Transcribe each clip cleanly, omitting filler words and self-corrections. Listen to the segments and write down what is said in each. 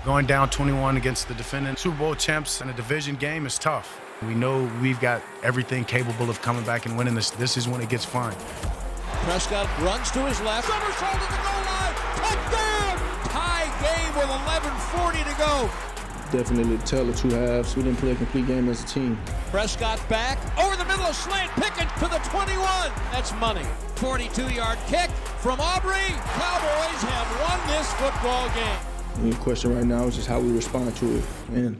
Going down 21 against the defending Super Bowl champs in a division game is tough. We know we've got everything capable of coming back and winning this. This is when it gets fun. Prescott runs to his left. Somersault to the goal line. Touchdown! Tie game with 11:40 to go. Definitely tell of two halves. We didn't play a complete game as a team. Prescott back over the middle of slant. Pickett to the 21. That's money. 42-yard kick from Aubrey. Cowboys have won this football game. The question right now is just how we respond to it. And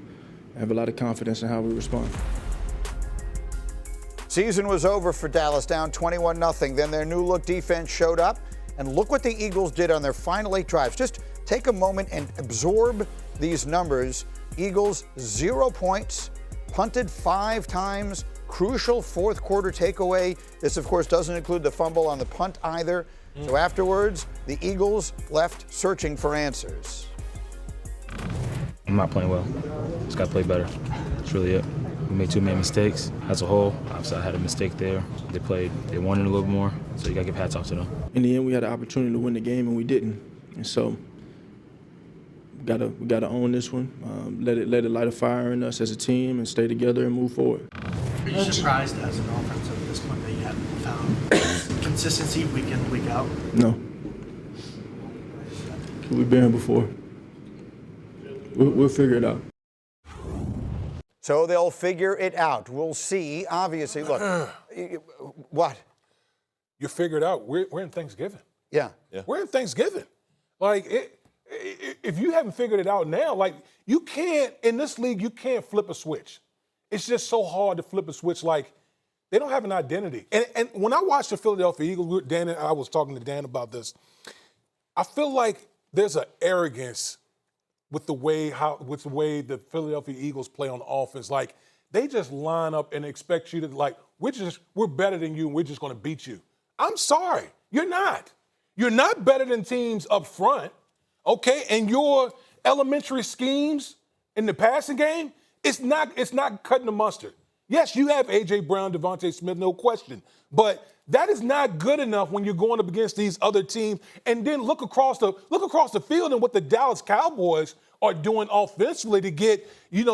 I have a lot of confidence in how we respond. Season was over for Dallas, down 21-0. Then their new look defense showed up. And look what the Eagles did on their final 8 drives. Just take a moment and absorb these numbers. Eagles, 0 points, punted 5 times, crucial fourth quarter takeaway. This, of course, doesn't include the fumble on the punt either. So afterwards, the Eagles left searching for answers. I'm not playing well. Just got to play better. That's really it. We made too many mistakes as a whole. Obviously, I had a mistake there. They wanted a little more, so you got to give hats off to them. In the end, we had an opportunity to win the game, and we didn't. And so we gotta own this one. Let it light a fire in us as a team and stay together and move forward. Are you surprised as an offense at this point that you haven't found consistency week in, week out? No. We've been here before. We'll figure it out. So they'll figure it out. We'll see. Obviously, look, what? You figure it out. We're in Thanksgiving. Yeah. We're in Thanksgiving. Like, if you haven't figured it out now, like, you can't, in this league, you can't flip a switch. It's just so hard to flip a switch. Like, they don't have an identity. And when I watched the Philadelphia Eagles, Dan and I was talking to Dan about this, I feel like there's an arrogance with the way the Philadelphia Eagles play on offense. Like, they just line up and expect you to, like, we're better than you and we're just going to beat you. I'm sorry. You're not. You're not better than teams up front, okay? And your elementary schemes in the passing game, it's not cutting the mustard. Yes, you have A.J. Brown, Devontae Smith, no question. But that is not good enough when you're going up against these other teams. And then look across the field and what the Dallas Cowboys are doing offensively to get,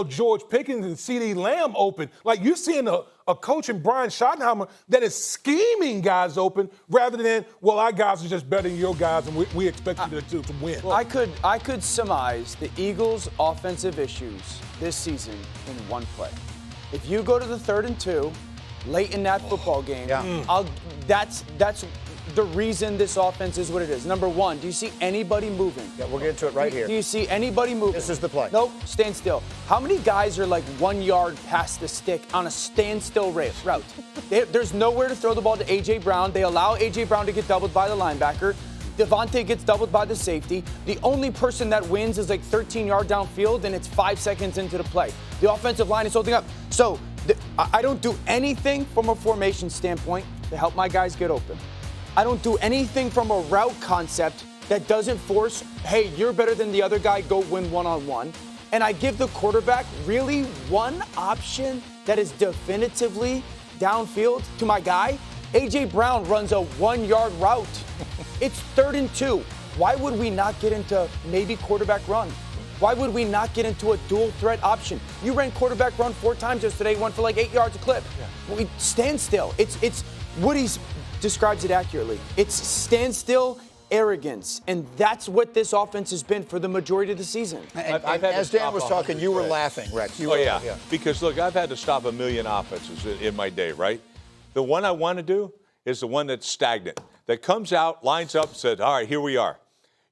George Pickens and CeeDee Lamb open. Like, you're seeing a coach in Brian Schottenheimer that is scheming guys open rather than, well, our guys are just better than your guys and we expect you to win. Well, I could surmise the Eagles' offensive issues this season in one play. If you go to the 3rd and 2 late in that football game, that's the reason this offense is what it is. Number one, do you see anybody moving? Yeah, we'll get to it right here. Do you see anybody moving? This is the play. Nope, stand still. How many guys are like 1 yard past the stick on a standstill route? There's nowhere to throw the ball to A.J. Brown. They allow A.J. Brown to get doubled by the linebacker. Devontae gets doubled by the safety. The only person that wins is like 13 yards downfield, and it's 5 seconds into the play. The offensive line is holding up. So I don't do anything from a formation standpoint to help my guys get open. I don't do anything from a route concept that doesn't force, hey, you're better than the other guy, go win one-on-one. And I give the quarterback really one option that is definitively downfield to my guy. A.J. Brown runs a 1 yard route. It's 3rd and 2. Why would we not get into maybe quarterback run? Why would we not get into a dual threat option? You ran quarterback run 4 times yesterday, went for like 8 yards a clip. Yeah. We stand still. It's Woody's describes it accurately. It's standstill arrogance, and that's what this offense has been for the majority of the season. As Dan was talking, you were laughing, Rex. Yeah. Because, look, I've had to stop a million offenses in my day, right? The one I want to do is the one that's stagnant, that comes out, lines up, says, all right, here we are.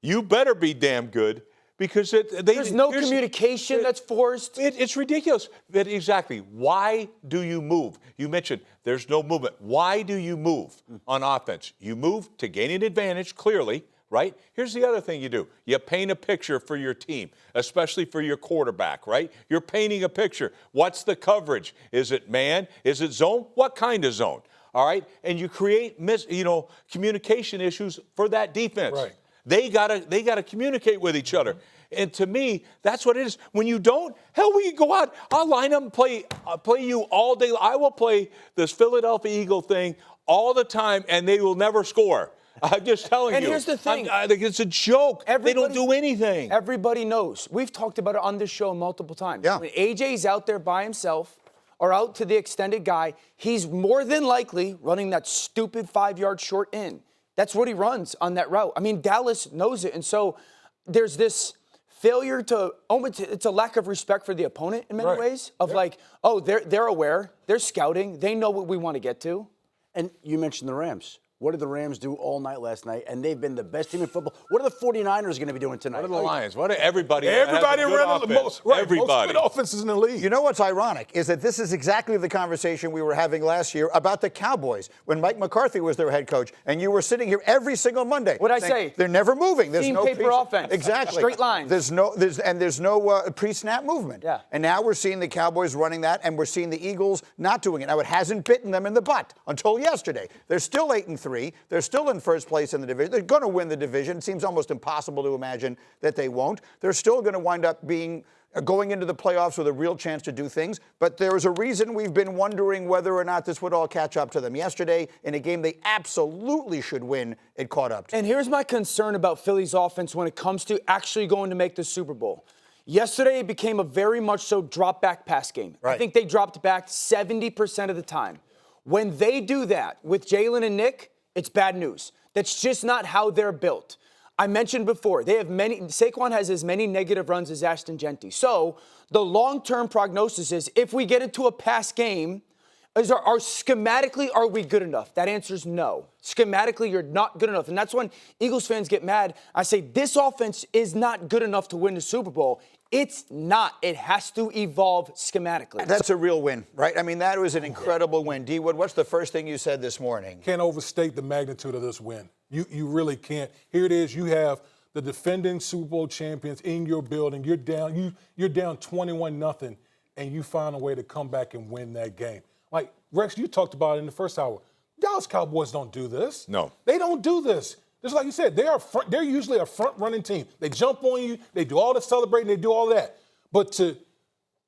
You better be damn good. Because there's no communication that's forced. It's ridiculous. But exactly. Why do you move? You mentioned there's no movement. Why do you move on offense? You move to gain an advantage, clearly, right? Here's the other thing you do. You paint a picture for your team, especially for your quarterback, right? You're painting a picture. What's the coverage? Is it man? Is it zone? What kind of zone? All right? And you create communication issues for that defense. Right. They gotta communicate with each other. And to me, that's what it is. When you don't, hell, we can go out. I'll line up and play you all day. I will play this Philadelphia Eagle thing all the time, and they will never score. I'm just telling you. And here's the thing. I think it's a joke. They don't do anything. Everybody knows. We've talked about it on this show multiple times. Yeah. When AJ's out there by himself or out to the extended guy, he's more than likely running that stupid 5-yard short in. That's what he runs on that route. I mean, Dallas knows it. And so there's this failure to, it's a lack of respect for the opponent in many ways of like, oh, they're aware, they're scouting, they know what we want to get to. And you mentioned the Rams. What did the Rams do all night last night? And they've been the best team in football. What are the 49ers going to be doing tonight? What are the Lions? What are everybody? Everybody ran the most. Right, everybody. most good offenses in the league. You know what's ironic is that this is exactly the conversation we were having last year about the Cowboys when Mike McCarthy was their head coach, and you were sitting here every single Monday. What'd I say? They're never moving. There's Team no paper offense. Exactly. Straight lines. There's no pre-snap movement. Yeah. And now we're seeing the Cowboys running that, and we're seeing the Eagles not doing it. Now it hasn't bitten them in the butt until yesterday. They're still 8-3. They're still in first place in the division. They're going to win the division. It seems almost impossible to imagine that they won't. They're still going to wind up going into the playoffs with a real chance to do things. But there is a reason we've been wondering whether or not this would all catch up to them. Yesterday, in a game they absolutely should win, it caught up to them. And here's my concern about Philly's offense when it comes to actually going to make the Super Bowl. Yesterday, it became a very much so drop-back pass game. Right. I think they dropped back 70% of the time. When they do that with Jalen and Nick, it's bad news. That's just not how they're built. I mentioned before, Saquon has as many negative runs as Ashton Genty. So the long-term prognosis is if we get into a pass game, schematically, are we good enough? That answer is no. Schematically, you're not good enough. And that's when Eagles fans get mad. I say, this offense is not good enough to win the Super Bowl. It's not. It has to evolve schematically. That's a real win, right? I mean, that was an incredible win. D. Wood, what's the first thing you said this morning? Can't overstate the magnitude of this win. You really can't. Here it is. You have the defending Super Bowl champions in your building. You're down 21-0, and you find a way to come back and win that game. Like, Rex, you talked about it in the first hour. Dallas Cowboys don't do this. No. They don't do this. Just like you said, they're usually a front-running team. They jump on you. They do all the celebrating. They do all that. But to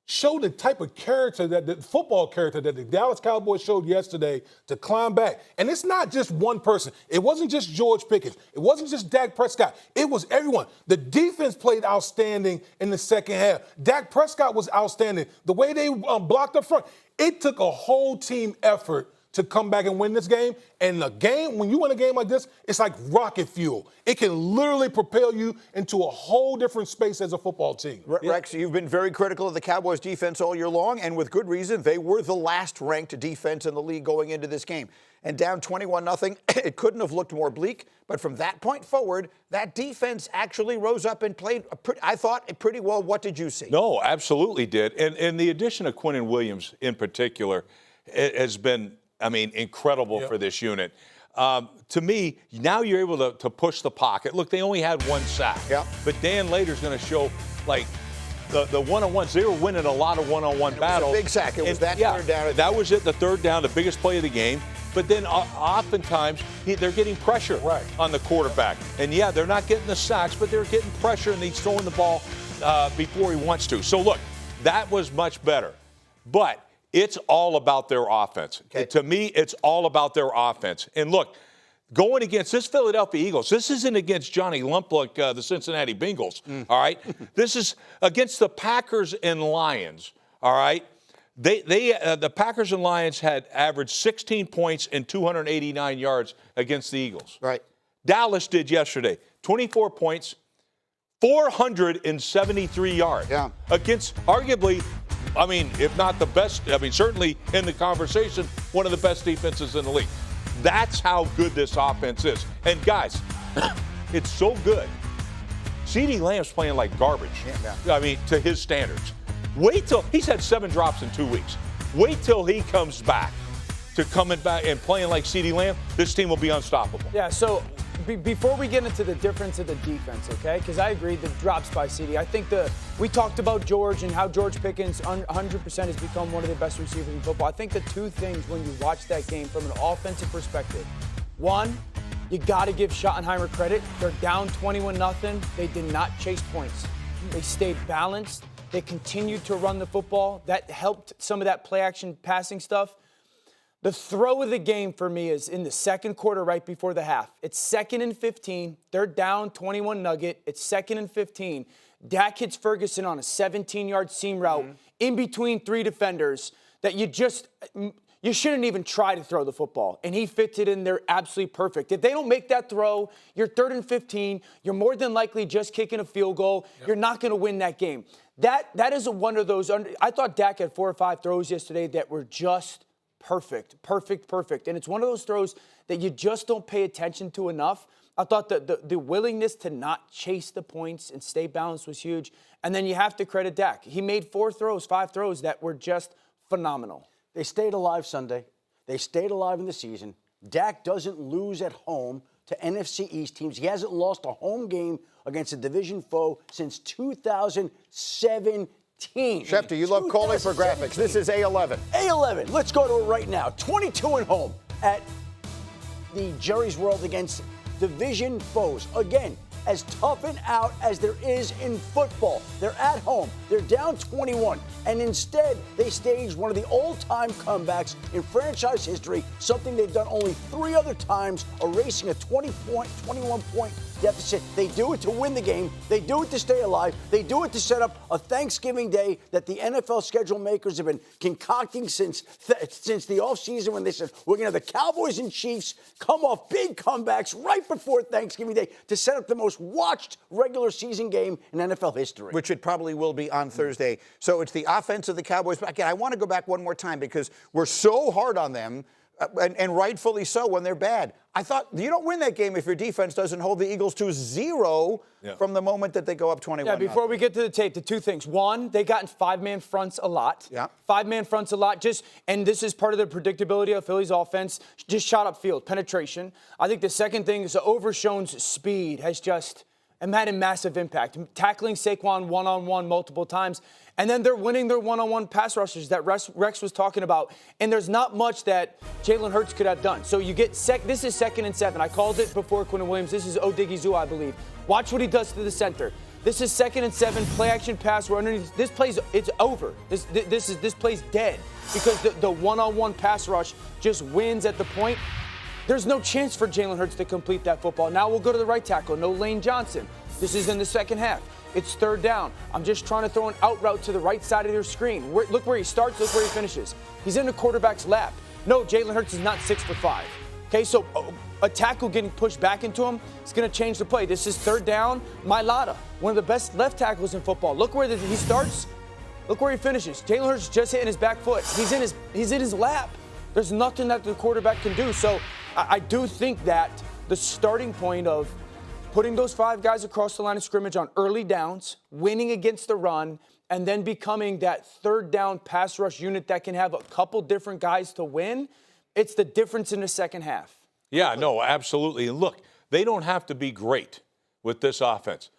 show the type of character, the football character that the Dallas Cowboys showed yesterday to climb back. And it's not just one person. It wasn't just George Pickens. It wasn't just Dak Prescott. It was everyone. The defense played outstanding in the second half. Dak Prescott was outstanding. The way they blocked up front. It took a whole team effort to come back and win this game. And the game, when you win a game like this, it's like rocket fuel. It can literally propel you into a whole different space as a football team. Rex, you've been very critical of the Cowboys defense all year long, and with good reason. They were the last ranked defense in the league going into this game. And down 21-0, it couldn't have looked more bleak. But from that point forward, that defense actually rose up and played, I thought, pretty well. What did you see? No, absolutely did. And the addition of Quinnen Williams in particular has been, incredible for this unit. To me, now you're able to push the pocket. Look, they only had one sack. Yeah. But Dan Later's going to show, like, the one-on-ones. They were winning a lot of one-on-one battles. It was a big sack. It was that third down. That was it, the third down, the biggest play of the game. But then oftentimes they're getting pressure on the quarterback. And, yeah, they're not getting the sacks, but they're getting pressure, and he's throwing the ball before he wants to. So, look, that was much better. But it's all about their offense. Okay. To me, it's all about their offense. And, look, going against this Philadelphia Eagles, this isn't against Johnny Lump-like the Cincinnati Bengals, all right? This is against the Packers and Lions, all right? The Packers and Lions had averaged 16 points and 289 yards against the Eagles. Right. Dallas did yesterday, 24 points, 473 yards. Yeah. Against arguably, if not the best, certainly in the conversation, one of the best defenses in the league. That's how good this offense is. And, guys, it's so good. CeeDee Lamb's playing like garbage, to his standards. Wait till he's had 7 drops in 2 weeks. Wait till he comes back to coming back and playing like CeeDee Lamb. This team will be unstoppable. Yeah, so before we get into the difference of the defense, okay, because I agree the drops by CeeDee. I think we talked about George and how George Pickens 100% has become one of the best receivers in football. I think the two things when you watch that game from an offensive perspective, one, you got to give Schottenheimer credit. They're down 21-0. They did not chase points. They stayed balanced. They continued to run the football. That helped some of that play-action passing stuff. The throw of the game for me is in the second quarter right before the half. It's 2nd and 15. They're down 21 Nugget. It's 2nd and 15. Dak hits Ferguson on a 17-yard seam route in between 3 defenders that you shouldn't even try to throw the football. And he fits it in there absolutely perfect. If they don't make that throw, you're 3rd and 15. You're more than likely just kicking a field goal. Yep. You're not going to win that game. That is one of those. I thought Dak had 4 or 5 throws yesterday that were just perfect. And it's one of those throws that you just don't pay attention to enough. I thought the willingness to not chase the points and stay balanced was huge. And then you have to credit Dak. He made 5 throws that were just phenomenal. They stayed alive Sunday. They stayed alive in the season. Dak doesn't lose at home to NFC East teams. He hasn't lost a home game against a division foe since 2017. Schefter, you love calling for graphics. This is A11. A11. Let's go to it right now. 22 at home at the Jerry's World against division foes. Again, as tough and out as there is in football. They're at home. They're down 21. And instead, they staged one of the all-time comebacks in franchise history, something they've done only 3 other times, erasing a 21-point deficit. They do it to win the game. They do it to stay alive. They do it to set up a Thanksgiving Day that the NFL schedule makers have been concocting since the offseason when they said, we're going to have the Cowboys and Chiefs come off big comebacks right before Thanksgiving Day to set up the most watched regular season game in NFL history. Which it probably will be on Thursday. So it's the offense of the Cowboys. But again, I want to go back one more time because we're so hard on them, and rightfully so when they're bad. I thought you don't win that game if your defense doesn't hold the Eagles to 0 from the moment that they go up 21. Yeah, before we get to the tape, the 2 things. 1, they got in 5-man fronts a lot. Yeah. 5-man fronts a lot. And this is part of the predictability of Philly's offense. Just shot up field, penetration. I think the second thing is Overshown's speed has just had a massive impact. Tackling Saquon one-on-one multiple times. And then they're winning their one-on-one pass rushes that Rex was talking about. And there's not much that Jalen Hurts could have done. So you get this is 2nd and 7. I called it before Quinn Williams. This is Odigizua, I believe. Watch what he does to the center. This is 2nd and 7, play action pass. We're underneath. This play's it's over. This play's dead because the one-on-one pass rush just wins at the point. There's no chance for Jalen Hurts to complete that football. Now we'll go to the right tackle. No Lane Johnson. This is in the second half. It's 3rd down. I'm just trying to throw an out route to the right side of your screen. Look where he starts, look where he finishes. He's in the quarterback's lap. No, Jalen Hurts is not 6 for 5. Okay, so a tackle getting pushed back into him is going to change the play. This is 3rd down. Mailata, one of the best left tackles in football. Look where he starts. Look where he finishes. Jalen Hurts is just hitting his back foot. He's in his lap. There's nothing that the quarterback can do. So I do think that the starting point of putting those 5 guys across the line of scrimmage on early downs, winning against the run, and then becoming that 3rd down pass rush unit that can have a couple different guys to win, it's the difference in the second half. Yeah, no, absolutely. And look, they don't have to be great with this offense.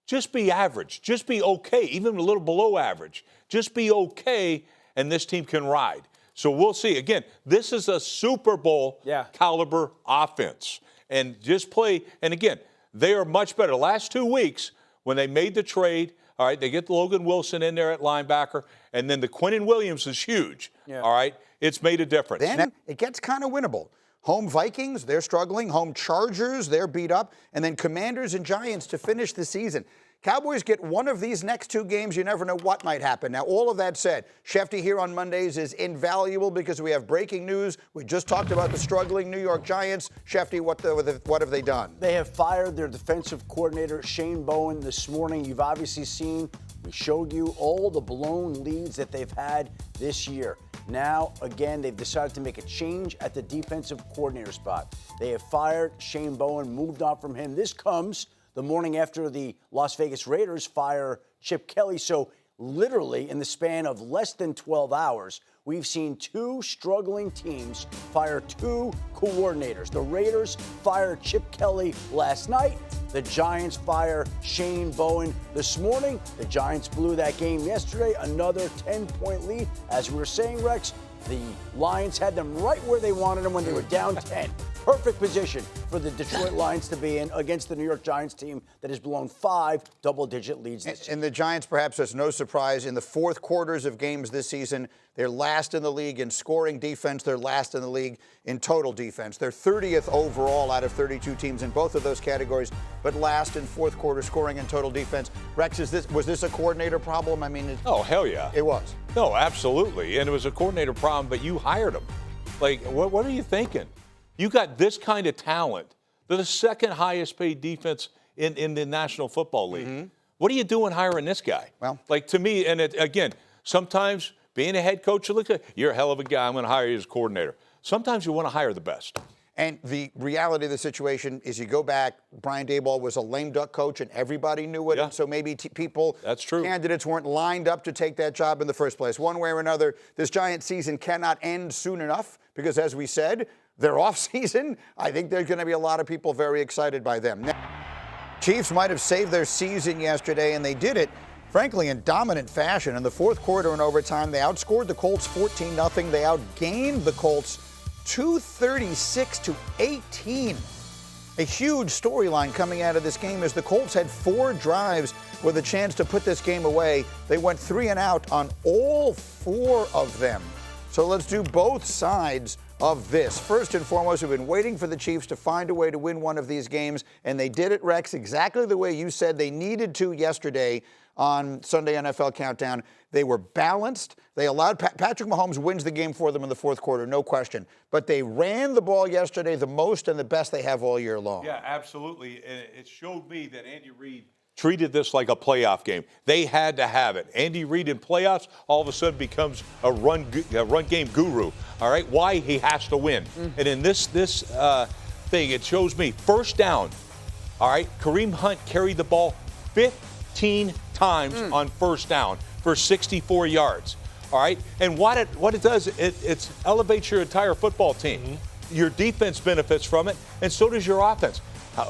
Just be average. Just be okay, even a little below average. Just be okay, and this team can ride. So we'll see. Again, this is a Super Bowl caliber offense. And just play, and again, they are much better. The last 2 weeks, when they made the trade, all right, they get Logan Wilson in there at linebacker, and then the Quinnen Williams is huge. Yeah. All right, it's made a difference. Then it gets kind of winnable. Home Vikings, they're struggling. Home Chargers, they're beat up. And then Commanders and Giants to finish the season. Cowboys get one of these next 2 games. You never know what might happen. Now, all of that said, Schefter here on Mondays is invaluable because we have breaking news. We just talked about the struggling New York Giants. Schefter, what have they done? They have fired their defensive coordinator, Shane Bowen, this morning. You've obviously seen, we showed you all the blown leads that they've had this year. Now, again, they've decided to make a change at the defensive coordinator spot. They have fired Shane Bowen, moved on from him. This comes the morning after the Las Vegas Raiders fire Chip Kelly. So literally in the span of less than 12 hours, we've seen 2 struggling teams fire 2 coordinators. The Raiders fired Chip Kelly last night. The Giants fire Shane Bowen this morning. The Giants blew that game yesterday, another 10-point lead. As we were saying, Rex, the Lions had them right where they wanted them when they were down 10. perfect position for the Detroit Lions to be in against the New York Giants team that has blown 5 double-digit leads this season. And the Giants, perhaps as no surprise, in the fourth quarters of games this season, they're last in the league in scoring defense. They're last in the league in total defense. They're 30th overall out of 32 teams in both of those categories, but last in fourth quarter scoring and total defense. Rex, was this a coordinator problem? I mean, oh, hell yeah. It was. No, absolutely. And it was a coordinator problem, but you hired him. Like, what are you thinking? You got this kind of talent. They're the second highest paid defense in the National Football League. Mm-hmm. What are you doing hiring this guy? Well, like, to me, and again, sometimes being a head coach, you're a hell of a guy. I'm going to hire you as coordinator. Sometimes you want to hire the best. And the reality of the situation is you go back, Brian Daboll was a lame duck coach and everybody knew it. Yeah. And so maybe people, that's true, candidates weren't lined up to take that job in the first place. One way or another, this Giant season cannot end soon enough because, as we said, their off season, I think there's going to be a lot of people very excited by them. Now, Chiefs might have saved their season yesterday, and they did it, frankly, in dominant fashion. In the fourth quarter and overtime, they outscored the Colts 14-0. They outgained the Colts 236-18. A huge storyline coming out of this game is the Colts had 4 drives with a chance to put this game away. They went 3 and out on all 4 of them. So let's do both sides of this. First and foremost, we've been waiting for the Chiefs to find a way to win one of these games, and they did it, Rex, exactly the way you said they needed to yesterday on Sunday NFL Countdown. They were balanced. They allowed Patrick Mahomes wins the game for them in the fourth quarter, no question. But they ran the ball yesterday the most and the best they have all year long. Yeah, absolutely. And it showed me that Andy Reid treated this like a playoff game. They had to have it. Andy Reid in playoffs all of a sudden becomes a run game guru. All right, why? He has to win. And in this thing, it shows me first down. All right, Kareem Hunt carried the ball 15 times on first down for 64 yards. All right, and what it does, it elevates your entire football team. Your defense benefits from it, and so does your offense.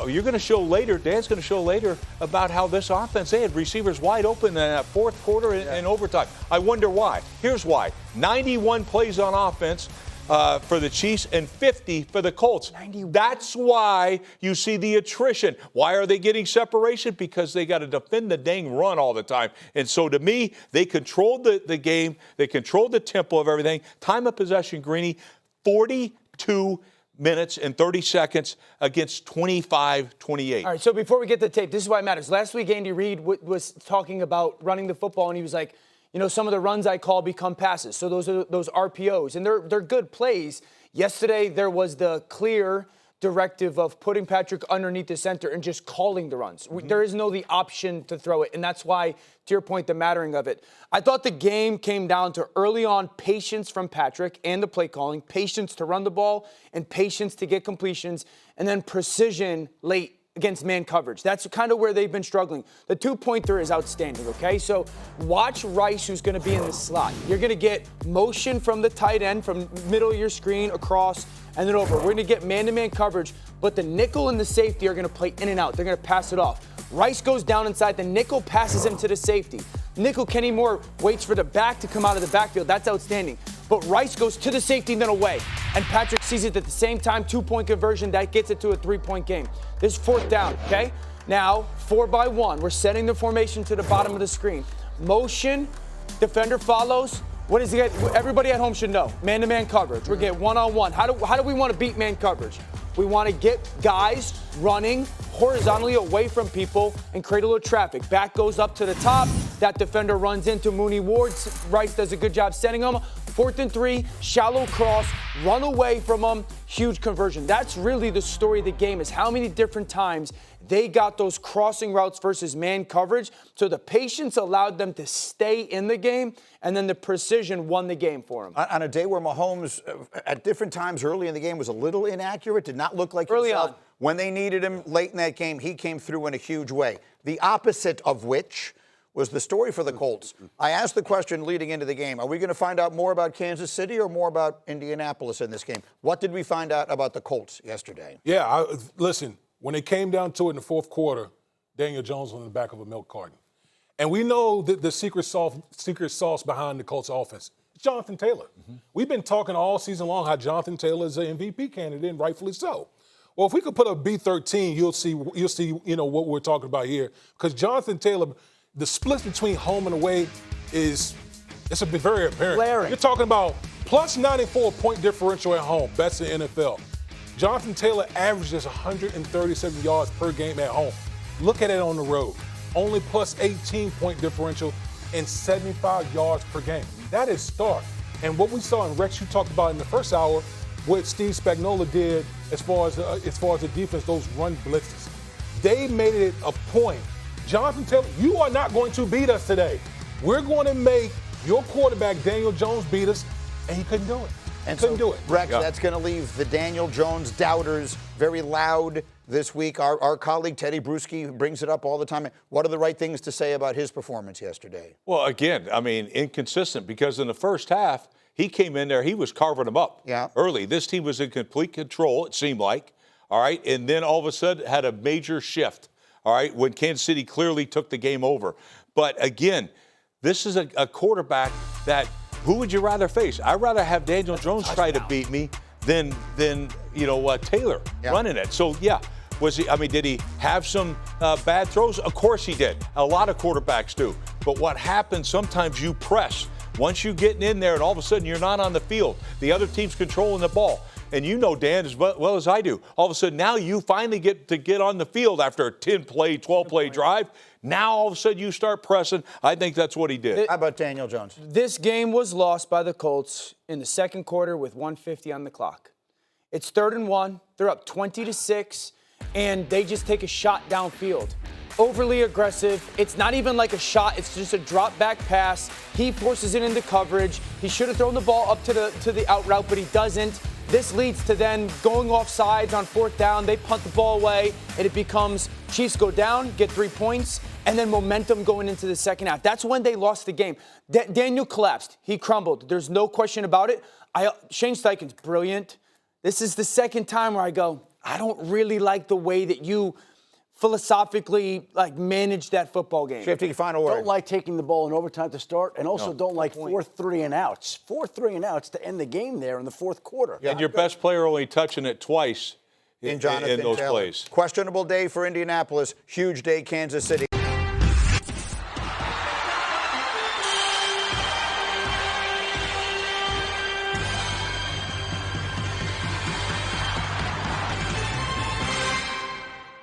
You're going to show later, Dan's going to show later about how this offense, they had receivers wide open in that fourth quarter and overtime. I wonder why. Here's why. 91 plays on offense for the Chiefs and 50 for the Colts. 91. That's why you see the attrition. Why are they getting separation? Because they got to defend the dang run all the time. And so to me, they controlled the game. They controlled the tempo of everything. Time of possession, Greeny, 42 minutes and 30 seconds against 25-28. All right, so before we get to the tape, this is why it matters. Last week, Andy Reid was talking about running the football, and he was like, you know, some of the runs I call become passes. So those are those RPOs, and they're good plays. Yesterday, there was the clear directive of putting Patrick underneath the center and just calling the runs. There is no the option to throw it, and that's why, to your point, the mattering of it. I thought the game came down to early on patience from Patrick and the play calling, patience to run the ball and patience to get completions, and then precision late against man coverage. That's kind of where they've been struggling. The two-pointer is outstanding, okay? So watch Rice, who's going to be in the slot. You're going to get motion from the tight end, from middle of your screen, across, and then over. We're going to get man-to-man coverage, but the nickel and the safety are going to play in and out. They're going to pass it off. Rice goes down inside. The nickel passes him to the safety. Nickel, Kenny Moore waits for the back to come out of the backfield. That's outstanding. But Rice goes to the safety and then away. And Patrick sees it at the same time, 2-point conversion. That gets it to a 3-point game. This is fourth down, okay? Now, 4-by-1. We're setting the formation to the bottom of the screen. Motion, defender follows. What is it? Everybody at home should know. Man-to-man coverage. We're getting one-on-one. How do we want to beat man coverage? We want to get guys running horizontally away from people and create a little traffic. Back goes up to the top. That defender runs into Mooney Ward. Rice does a good job setting him. 4th and 3, shallow cross, run away from them, huge conversion. That's really the story of the game, is how many different times they got those crossing routes versus man coverage. So the patience allowed them to stay in the game, and then the precision won the game for them. On a day where Mahomes, at different times early in the game, was a little inaccurate, did not look like early himself. On. When they needed him late in that game, he came through in a huge way. The opposite of which was the story for the Colts. I asked the question leading into the game, are we going to find out more about Kansas City or more about Indianapolis in this game? What did we find out about the Colts yesterday? Yeah, listen, when it came down to it in the fourth quarter, Daniel Jones was in the back of a milk carton. And we know that the secret sauce behind the Colts offense It's Jonathan Taylor. We've been talking all season long how Jonathan Taylor is an MVP candidate, and rightfully so. Well, if we could put a B13, you'll see what we're talking about here. Because Jonathan Taylor, the split between home and away it's very apparent. Glaring. You're talking about plus 94 point differential at home, best in the NFL. Jonathan Taylor averages 137 yards per game at home. Look at it on the road. Only plus 18 point differential and 75 yards per game. That is stark. And what we saw, and Rex, you talked about in the first hour, what Steve Spagnuolo did as far as the defense, those run blitzes. They made it a point. Jonathan Taylor, you are not going to beat us today. We're going to make your quarterback, Daniel Jones, beat us, and he couldn't do it. And couldn't do it. Rex, that's going to leave the Daniel Jones doubters very loud this week. Our colleague Teddy Bruschi brings it up all the time. What are the right things to say about his performance yesterday? Well, again, I mean, inconsistent, because in the first half, he came in there, he was carving them up early. This team was in complete control, it seemed like, all right? And then all of a sudden had a major shift, all right, when Kansas City clearly took the game over. But again, this is a quarterback that, who would you rather face? I'd rather have Daniel Jones try to beat me than Taylor running it. So, yeah, did he have some bad throws? Of course he did. A lot of quarterbacks do. But what happens, sometimes you press. Once you get in there and all of a sudden you're not on the field, the other team's controlling the ball. And you know, Dan, as well as I do, all of a sudden now you finally get on the field after a 10-play, 12-play drive. Now all of a sudden you start pressing. I think that's what he did. How about Daniel Jones? This game was lost by the Colts in the second quarter with 1:50 on the clock. It's 3rd and 1. They're up 20-6, and they just take a shot downfield. Overly aggressive. It's not even like a shot. It's just a drop back pass. He forces it into coverage. He should have thrown the ball up to the out route, but he doesn't. This leads to then going off sides on 4th down. They punt the ball away, and it becomes Chiefs go down, get 3 points, and then momentum going into the second half. That's when they lost the game. Daniel collapsed. He crumbled. There's no question about it. Shane Steichen's brilliant. This is the second time where I go, I don't really like the way that you philosophically manage that football game. Schefter, final word. Don't like taking the ball in overtime to start, and also don't like 4 3-and-outs. 4 3-and-outs to end the game there in the fourth quarter. And your best player only touching it twice in those Taylor. plays. Questionable day for Indianapolis. Huge day, Kansas City.